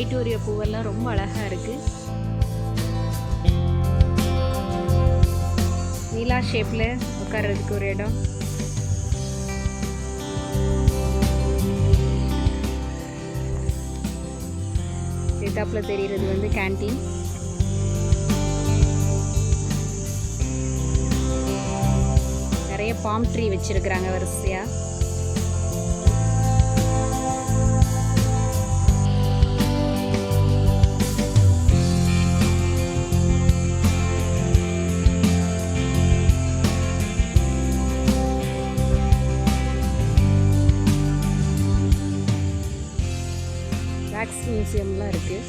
வைட்டூரிய பூவெல்லாம் ரொம்ப அழகாக இருக்குது. நீலா ஷேப்பில் உட்கார்றதுக்கு ஒரு இடம். எத்தாப்பில் தெரிகிறது வந்து கேன்டீன். நிறைய பாம் ட்ரீ வச்சுருக்குறாங்க வரிசையாக. வேக்ஸ் மியூசியம்லாம் இருக்குது.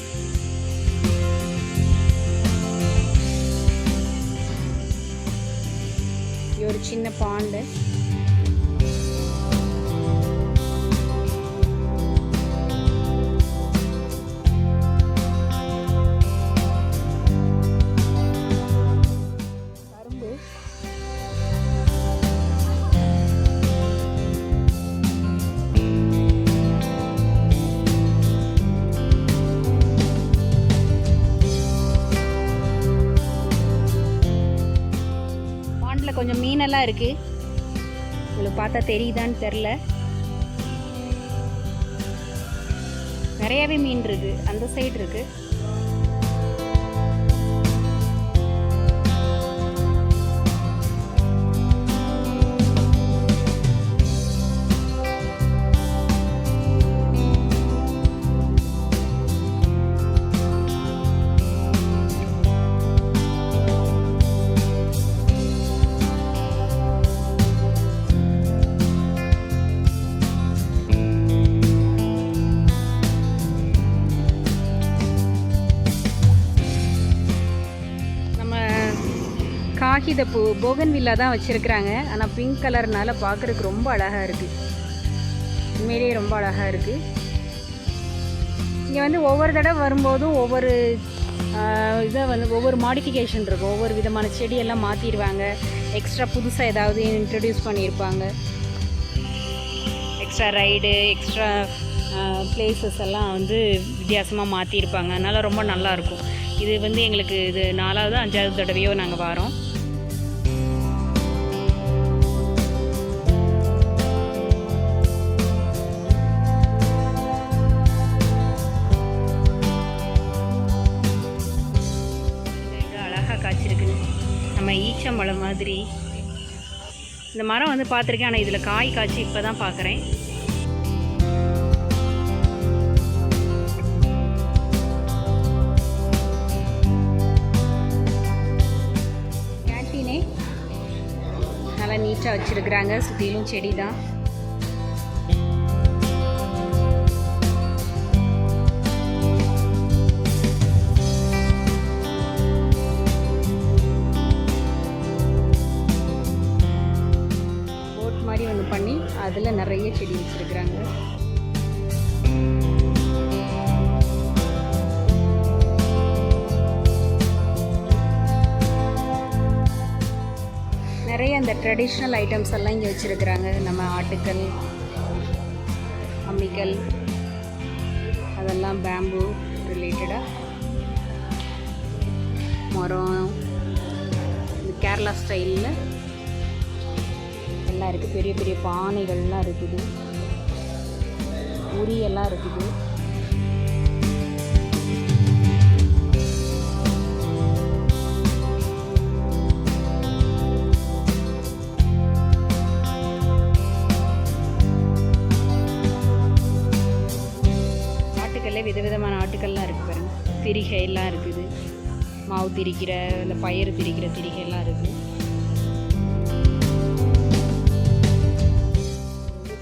இது ஒரு சின்ன பாண்டு. கரும்பு. கொஞ்சம் மீனெல்லாம் இருக்கு. உங்களுக்கு பார்த்தா தெரியுதான்னு தெரில. நிறையவே மீன் இருக்கு. அந்த சைடு இருக்கு. காகிதப்பூ போகன்வில்லா தான் வச்சுருக்குறாங்க. ஆனால் பிங்க் கலர்னால பார்க்குறதுக்கு ரொம்ப அழகாக இருக்குது. உண்மையிலேயே ரொம்ப அழகாக இருக்குது. இங்கே வந்து ஒவ்வொரு தடவை வரும்போதும் ஒவ்வொரு இதை வந்து ஒவ்வொரு மாடிஃபிகேஷன் இருக்கும். ஒவ்வொரு விதமான செடியெல்லாம் மாற்றிடுவாங்க. எக்ஸ்ட்ரா புதுசாக ஏதாவது இன்ட்ரடியூஸ் பண்ணியிருப்பாங்க. எக்ஸ்ட்ரா ரைடு, எக்ஸ்ட்ரா பிளேசஸ் எல்லாம் வந்து வித்தியாசமாக மாற்றிருப்பாங்க. அதனால் ரொம்ப நல்லாயிருக்கும். இது வந்து எங்களுக்கு இது 4வது 5வது தடவையோ நாங்கள் வரோம். அழகாக காய்ச்சிருக்கு. நம்ம ஈச்சம்பழம் மாதிரி இந்த மரம் வந்து பார்த்துருக்கேன். ஆனால் இதில் காய் காய்ச்சி இப்போ தான் பார்க்குறேன். கேன்டீனே நல்லா நீட்டாக வச்சுருக்குறாங்க. சுற்றிலும் செடி தான். மாதிரி ஒன்று பண்ணி அதில் நிறைய செடி வச்சுருக்குறாங்க. நிறைய அந்த ட்ரெடிஷ்னல் ஐட்டம்ஸ் எல்லாம் இங்கே வச்சுருக்குறாங்க. நம்ம ஆட்டுக்கல், அம்மிக்கல், அதெல்லாம் பேம்பு ரிலேட்டடாக. மரம் இந்த கேரளா ஸ்டைலில் எல்லாம் இருக்குது. பெரிய பெரிய பானைகள்லாம் இருக்குது. உரியெல்லாம் இருக்குது. ஆட்டுக்கல்லே விதவிதமான ஆட்டுக்கள்லாம் இருக்குது பாருங்க. திரிகையெல்லாம் இருக்குது. மாவு திரிக்கிற, இந்த பயிறு திரிக்கிற திரிகையெல்லாம் இருக்குது.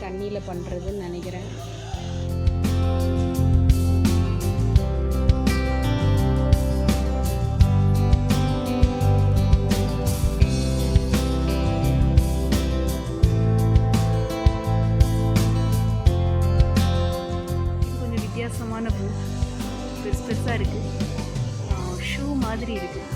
தண்ணியில் பண்ணுறதுன்னு நினைக்கிறேன். கொஞ்சம் வித்தியாசமான பூ, பெருசாக இருக்குது. ஷூ மாதிரி இருக்குது.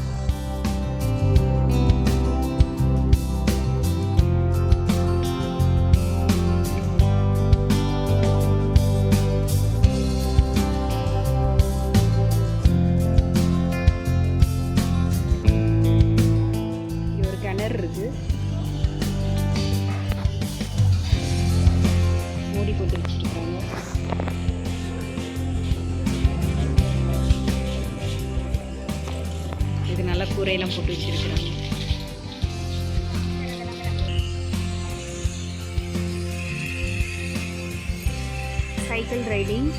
கூரையெல்லாம் போட்டு வச்சுருக்குறாங்க. Cycle riding.